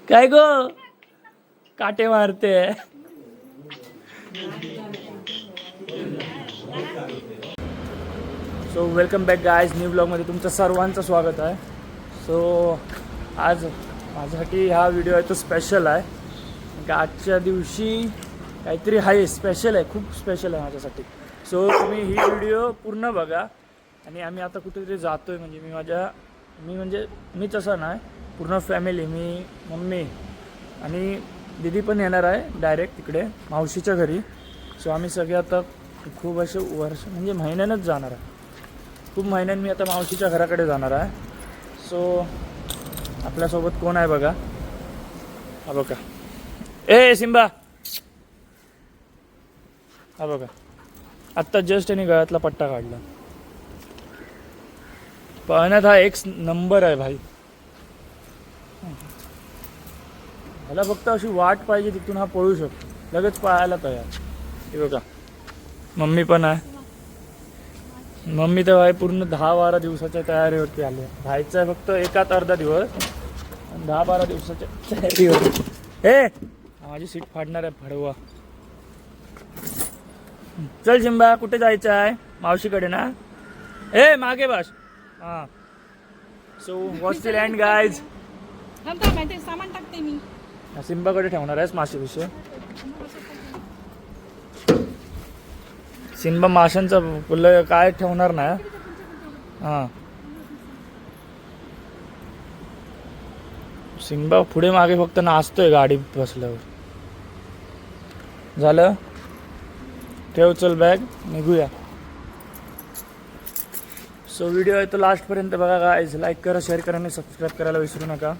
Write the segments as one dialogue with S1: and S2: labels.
S1: काय गो काटे मारते. So welcome back guys, new ब्लॉगमध्ये तुमचं सर्वांचं स्वागत आहे. सो आज माझ्यासाठी हा व्हिडिओ आहे तो स्पेशल आहे. का आजच्या दिवशी काहीतरी आहे, स्पेशल आहे, खूप स्पेशल आहे माझ्यासाठी. सो तुम्ही ही व्हिडिओ पूर्ण बघा. आणि आम्ही आता कुठेतरी जातो आहे, म्हणजे मीच असं नाही, पूर्ण फॅमिली, मी, मम्मी आणि दीदी पण येणार आहे डायरेक्ट तिकडे मावशीच्या घरी. सो आम्ही सगळे आता खूप असे वर्ष म्हणजे महिन्यानंच जाणार आहे. खूप महिन्यांनी मी आता मावशीच्या घराकडे जाणार आहे. सो आपल्यासोबत कोण आहे बघा, हा बघा, ए सिम्बा, हा बघा, आत्ता जस्ट यांनी गळ्यातला पट्टा काढला. पाहण्यात हा एक नंबर आहे भाई. ह्याला फक्त अशी वाट पाहिजे, तिथून हा पळू शकतो, लगेच पळायला तयार. हे बघा, मम्मी पण आहे. मम्मी तर भाई पूर्ण 10-12 दिवसाच्या तयारीवरती आली आहे. राहायचं आहे फक्त एकात अर्धा दिवस, 10-12 दिवसाच्या तयारीवरती. हे माझी सीट फाडणार आहे फडवा. चल जिंबा, कुठे जायचं आहे? मावशीकडे ना. ए मागे बस. हां, so watch the land guys.
S2: सामान टाकते मी.
S1: सिम्बाकडे ठेवणार आहेस मासे विषय. सिम्बा माशांचं फुलं काय ठेवणार नाही. हां, सिम्बा पुढे मागे फक्त नाचतोय गाडी बसल्यावर. झालं, ठेव, चल बॅग, निघूया. सो व्हिडिओ आहे तो लास्टपर्यंत बघा गाईज. लाईक करा, शेअर करा आणि सबस्क्राईब करायला विसरू नका.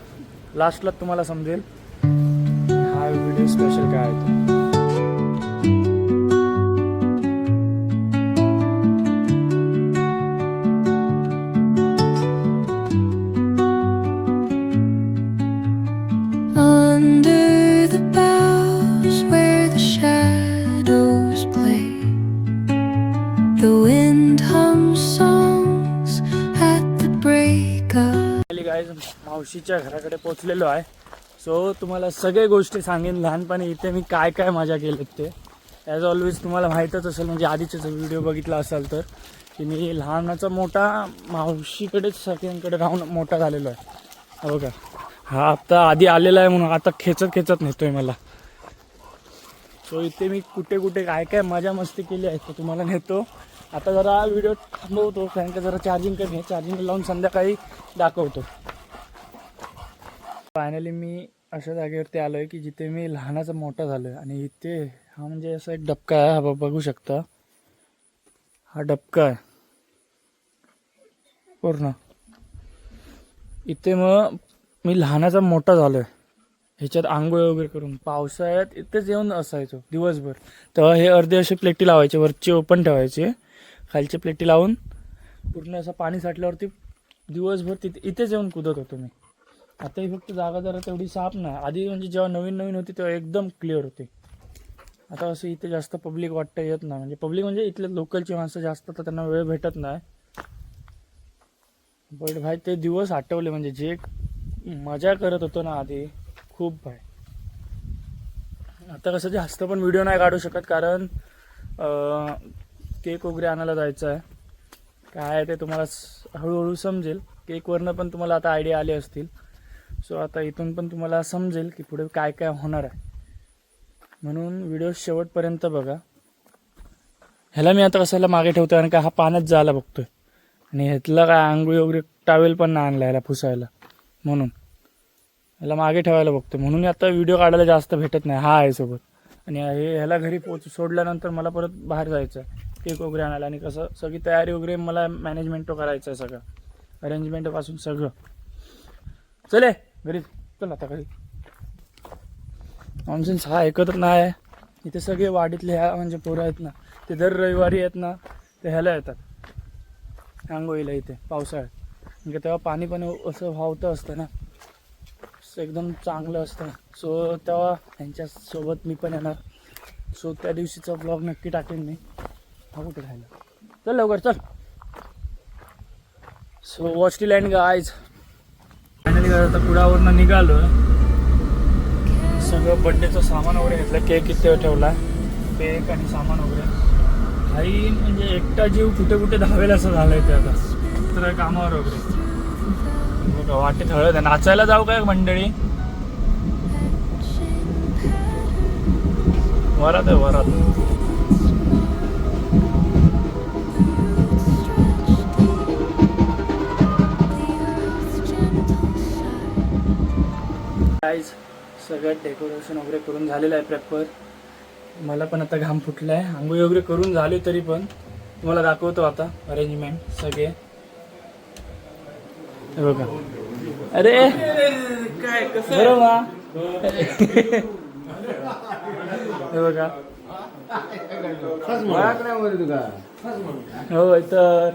S1: लास्टला तुम्हाला समजेल हा व्हिडिओ स्पेशल काय आहे तो.
S3: Under the boughs where the shadows play, the wind hums songs at the break of.
S1: Guys मावशीच्या घराकडे पोचलेलो आहे. सो तुम्हाला सगळे गोष्टी सांगेन, लहानपणी इथे मी काय काय मजा केलीत ते. ॲज ऑलवेज तुम्हाला माहीतच असेल, म्हणजे आधीचे जर व्हिडिओ बघितला असाल तर, की मी लहानाचा मोठा मावशीकडेच सगळ्यांकडे राहून मोठा झालेलो आहे. हा बघा, हा आता आधी आलेला आहे म्हणून आता खेचत नेतोय मला. सो इथे मी कुठे कुठे काय काय मजा मस्ती केली आहे तर तुम्हाला नेतो. आता जरा व्हिडिओ थांबवतो, कारण का जरा चार्जिंग कमी आहे, चार्जिंग लावून संध्याकाळी दाखवतो. फायनली मी अशा जागेवरती आलो आहे की जिथे मी लहानाचा मोठा झालो आहे. आणि इथे हा म्हणजे असा एक डबका आहे, हा बघू शकता, हा डबका आहे पूर्ण. इथे मग मी लहानाचा मोठा झालो आहे. ह्याच्यात आंघोळ वगैरे करून पावसाळ्यात इथेच येऊन असायचो दिवसभर. तेव्हा हे अर्धे असे प्लेटी लावायचे, वरचे ओपन ठेवायचे, खालचे प्लेटी लावून पूर्ण असं पाणी साठल्यावरती दिवसभर इथेच येऊन कुदत होतो मी. आता ही फक्त जागा जरा तेवढी साफ नाही. आधी म्हणजे जेव्हा नवीन नवीन होती तेव्हा एकदम क्लिअर होती. आता असं इथे जास्त पब्लिक वाटतं येत नाही, म्हणजे पब्लिक म्हणजे इथले लोकलची माणसं जास्त, तर त्यांना वेळ भेटत नाही. बट भाई ते दिवस आठवले, म्हणजे जे मजा करत होतो ना आधी, खूप भाई. आता कसं जास्त पण व्हिडिओ नाही काढू शकत, कारण केक वगैरे आणायला जायचं आहे. काय आहे ते तुम्हाला हळूहळू समजेल. केकवरनं पण तुम्हाला आता आयडिया आले असतील. सो आता इथून पण तुम्हाला समजेल की पुढे काय काय होणार आहे, म्हणून व्हिडिओ शेवटपर्यंत बघा. ह्याला मी आता कशाला मागे ठेवतो, कारण का हा पाण्यात जायला बघतोय, आणि ह्यातला काय आंघोळी वगैरे टावेल पण नाही आणला ह्याला पुसायला, म्हणून ह्याला मागे ठेवायला बघतो. म्हणून आता व्हिडिओ काढायला जास्त भेटत नाही. हा आहे सोबत, आणि ह्याला घरी सोडल्यानंतर मला परत बाहेर जायचं आहे केक वगैरे आणायला. आणि कसं सगळी तयारी वगैरे मला मॅनेजमेंट करायचं आहे, सगळं अरेंजमेंटपासून सगळं. चले घरी, चल आता घरी. ऑनसेन्स हा ऐकतच नाही आहे. इथे सगळे वाडीतले ह्या म्हणजे पोरं आहेत ना, ते दर रविवारी आहेत ना, ते ह्याला येतात आंघोळीला इथे पावसाळ्यात. म्हणजे तेव्हा पाणी पण असं वाहतं असतं ना, एकदम चांगलं असतं. सो तेव्हा त्यांच्यासोबत मी पण येणार. सो त्या दिवशीचा ब्लॉग नक्की टाकेन मी. हा कुठे राहिला, चल लवकर चल. So watch the land guys. Finally आता कुडावरनं निघालो. सगळं बड्डेचं सामान वगैरे घेतलं. केक इथे ठेवला, केक आणि सामान वगैरे. आई म्हणजे एकटा जीव कुठे कुठे धावेल असं झालंय ते आता, तर कामावर वगैरे. बघा वाटेत हळद आहे. नाचायला जाऊ काय मंडळी? वरात आहे वरात. गाईज सगळं डेकोरेशन वगैरे करून झालेलं आहे प्रॉपर. मला पण आता घाम फुटला आहे. आंघोळी वगैरे करून झाली तरी पण तुम्हाला दाखवतो आता अरेंजमेंट सगळे. हे बघा. अरे बरं मा हे बघा. हो तर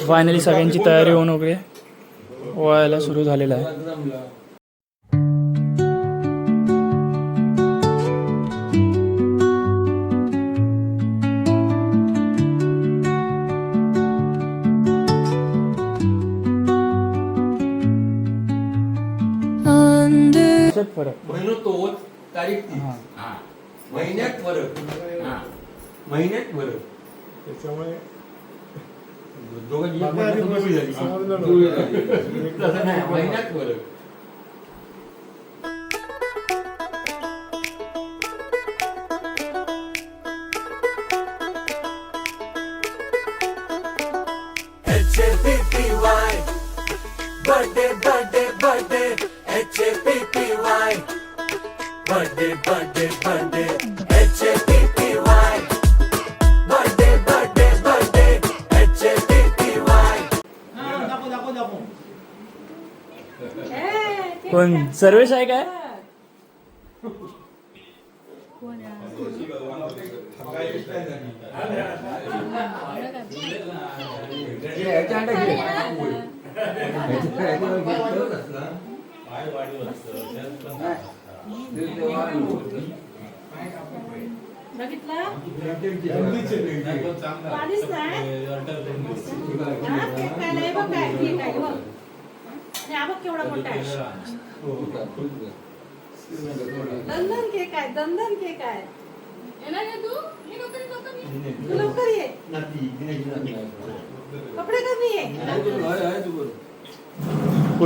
S1: फायनली सगळ्यांची तयारी होऊन वगैरे ओळायला सुरू झालेला आहे.
S3: under
S1: फरक
S4: महिनो तोच तारीख ती. महिन्यात फरक. महिन्यात फरक. त्याच्यामुळे दोघांची जुळी झाली. तसं नाही, महिन्यात फरक.
S5: Birthday, birthday, birthday, H-A-P-P-Y. Birthday, birthday, birthday, H-A-P-P-Y. Birthday, birthday, birthday, H-A-P-P-Y.
S1: कोण सर्वेश आहे काय?
S2: केवढा मोठा आहे. दंदन केक आहे, दंदन केक आहे. येणार आहे तू? मी लवकर ये. कपडे कमी ये.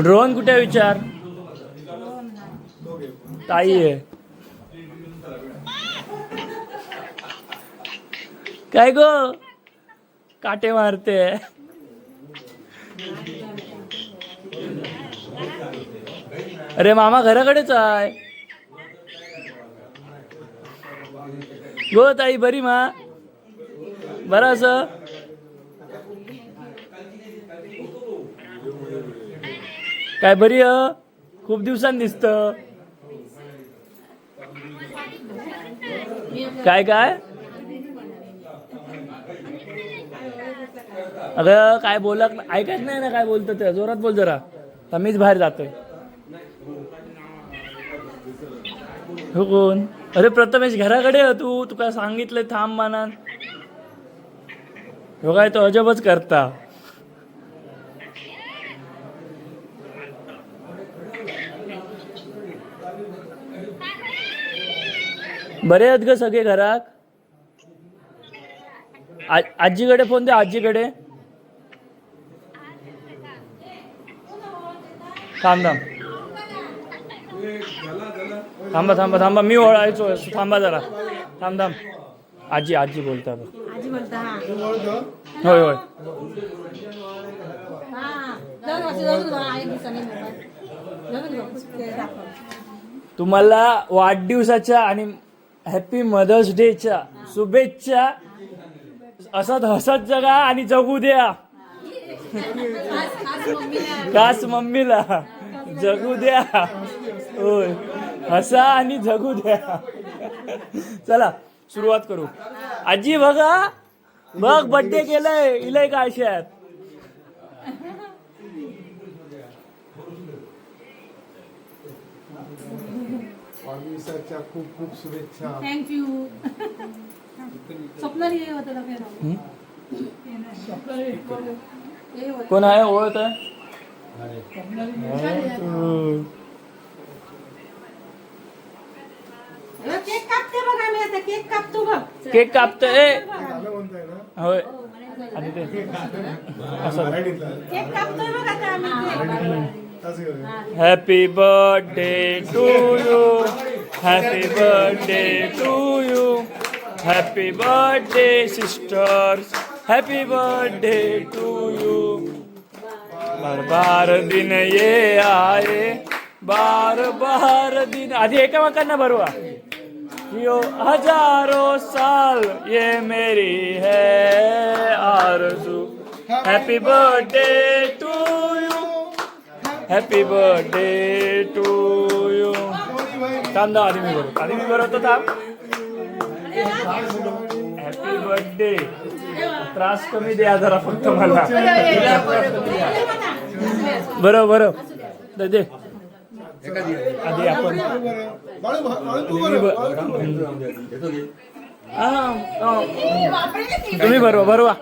S1: रोहन कुठे आहे विचार? ताई आहे काय गो? काटे मारते. अरे मामा घराकडेच आहे. गो ताई बरी मा? बरं असं काय बरी? खूप दिवसांनी दिसत. काय काय अगं काय बोलत ऐकत नाही ना काय बोलतो ते. जोरात बोल जरा. मीच बाहेर जातोय. हो कोण? अरे प्रथमेश घराकडे तू तुका सांगितलंय थांब मानान. हो काय तो अजबच करता. बरे आहेत ग सगळे घरात? आजीकडे फोन दे. आजीकडे थांब थांब थांबा थांबा थांबा. मी ओळायचो. थांबा जरा. थांब थांब. आजी आजी बोलता.
S2: आजी बोलता.
S1: होय होय. तुम्हाला वाढदिवसाच्या आणि हॅपी मदर्स डेच्या शुभेच्छा. असंच हसत जगा आणि जगू द्या. खास मम्मीला जगू द्या. होय हसा आणि जगू द्या. चला सुरुवात करू. आजी बघा बघ बर्थडे केलंय. इलय का आशात?
S6: वाढदिवसाच्या खूप खूप शुभेच्छा.
S2: थँक्यू. स्वप्नाली हे होतं
S1: कोण आहे? ओळख आहे?
S2: केक कापते बघ आम्ही आता केक कापतो बघ
S1: केक कापतोय
S6: झालं म्हणताय ना
S1: होय आणि ते असं
S2: केक कापतोय बघ आता आम्ही
S6: असं करूया.
S1: Happy birthday to you happy birthday to you happy birthday sisters happy birthday to you बार बार दिन ये आए बार बार दिन आधी एकामेकांना भरवा यो हजारों साल ये मेरी है आरज़ू happy birthday to you happy birthday to you थांबा आधी मी भरवतो थांब हॅपी बर्थडे त्रास कमी द्या जरा फक्त मला बरं दे आधी आपण
S6: बाळू बाळू तू बरं.
S1: तुम्ही भरवा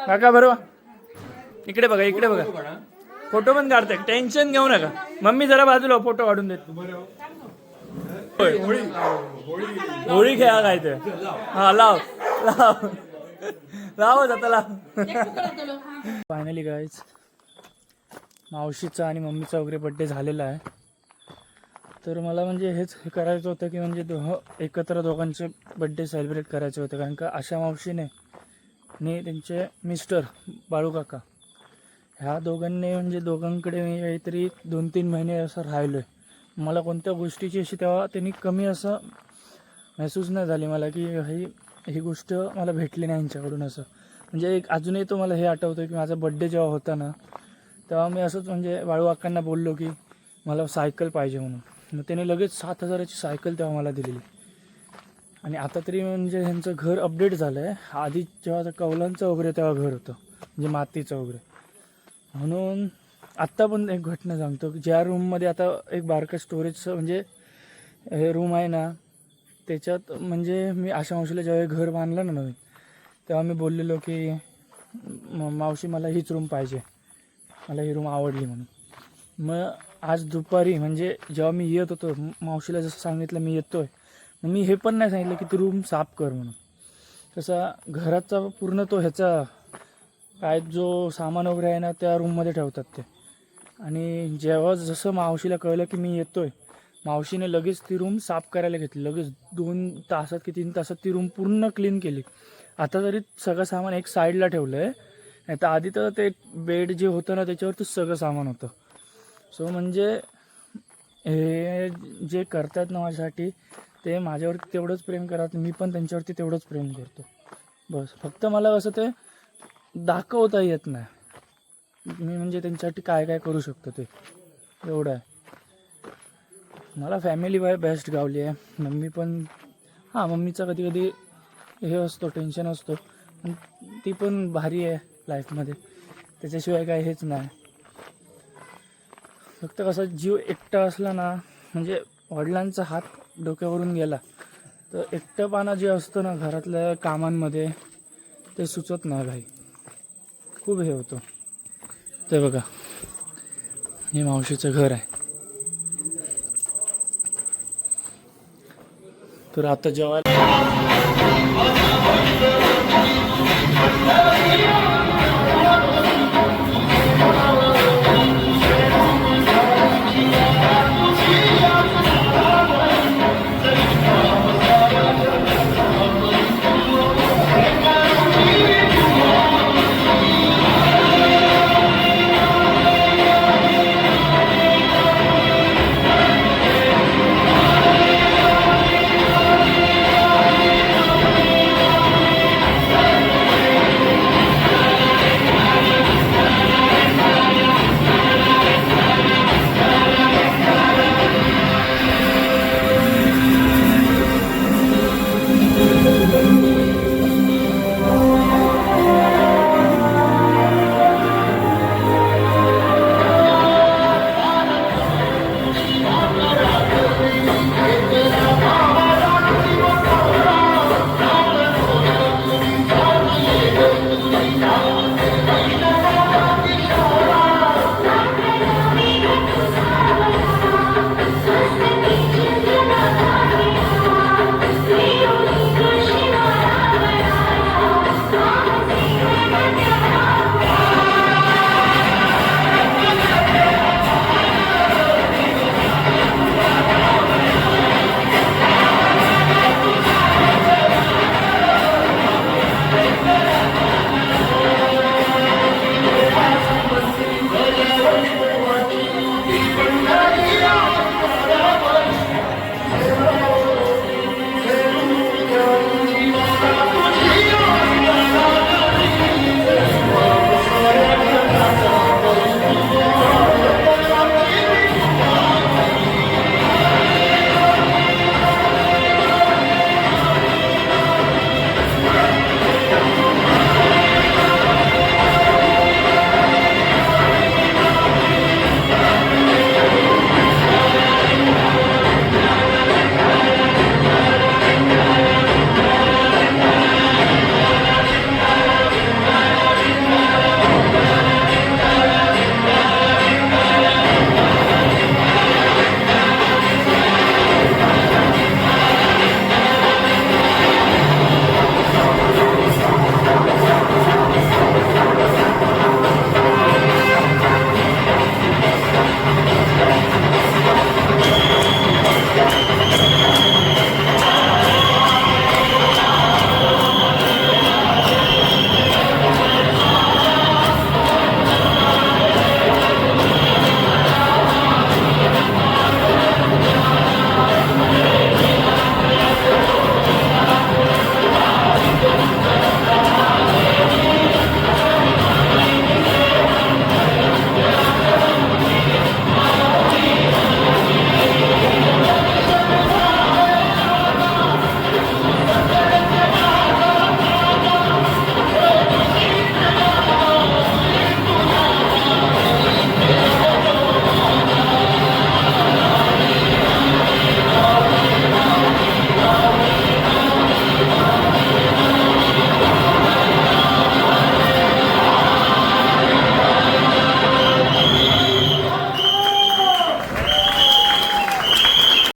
S1: काका भरवा इकडे बघा फोटो पण काढताय टेन्शन घेऊ नका मम्मी जरा बाजूला फोटो काढून देत होळी खेळा काय ते हा लाव आता लाव फायनली गाईज मावशीचा आणि मम्मीचा वगैरे बड्डे झालेला आहे तर मला म्हणजे हेच करायचं होतं की म्हणजे एकत्र दोघांचे बड्डे सेलिब्रेट करायचे होते कारण का आशा मावशीने आणि त्यांचे मिस्टर बाळू काका ह्या दोघांनी म्हणजे दोघांकडे मी काहीतरी 2-3 महिने असं राहिलो आहे मला कोणत्या गोष्टीची अशी तेव्हा त्यांनी कमी असं महसूस नाही झाली मला की ही गोष्ट मला भेटली नाही यांच्याकडून असं म्हणजे एक अजूनही तो मला हे आठवतं की माझा बड्डे जेव्हा होता ना तेव्हा मी असंच म्हणजे बाळू काकांना बोललो की मला सायकल पाहिजे म्हणून मग त्याने लगेच 7,000ची सायकल तेव्हा मला दिलेली आणि आता तरी म्हणजे ह्यांचं घर अपडेट झालं आहे आधी जेव्हा कौलांचं वगैरे तेव्हा घर होतं म्हणजे मातीचं वगैरे म्हणून आत्ता पण एक घटना सांगतो की ज्या रूममध्ये आता एक बारका स्टोरेजचं म्हणजे हे रूम आहे ना त्याच्यात म्हणजे मी आशा मावशीला जेव्हा घर बांधलं ना नवीन तेव्हा मी बोललेलो की मावशी मला हीच रूम पाहिजे मला ही रूम आवडली म्हणून मग आज दुपारी म्हणजे जेव्हा मी येत होतो मावशीला जसं सांगितलं मी येतो आहे मग मी हे पण नाही सांगितलं की ती रूम साफ कर म्हणून तसा घराचा पूर्ण तो ह्याचा काय जो सामान वगैरे आहे ना त्या रूममध्ये ठेवतात ते आणि जेव्हा जसं मावशीला कळलं की मी येतो आहे मावशीने लगेच ती रूम साफ करायला घेतली लगेच 2 तासात की 3 तासात ती रूम पूर्ण क्लीन केली आता तरी सगळं सामान एक साईडला ठेवलं आहे नाही तर आधी तर ते बेड जे होतं ना त्याच्यावरती सगळं सामान होतं सो म्हणजे हे जे करतात ना माझ्यासाठी ते माझ्यावरती तेवढंच प्रेम करतात मी पण त्यांच्यावरती तेवढंच प्रेम करतो बस फक्त मला असं ते दाखवता येत नाही मी म्हणजे त्यांच्यासाठी काय काय करू शकतो ते एवढं आहे मला फॅमिली बेस्ट गावली आहे मम्मी पण हां मम्मीचा कधी कधी हे असतो टेन्शन असतो पण ती पण भारी आहे लाईफमध्ये त्याच्याशिवाय काय हेच नाही फक्त कसं जीव एकटा असला ना म्हणजे वडिलांचा हात डोक्यावरून गेला तर एकटेपणा जे असतं ना घरातल्या कामांमध्ये ते सुचत नाही भाई खूप हे होतं ते बघा हे मावशीचं घर आहे तर आता जेव्हा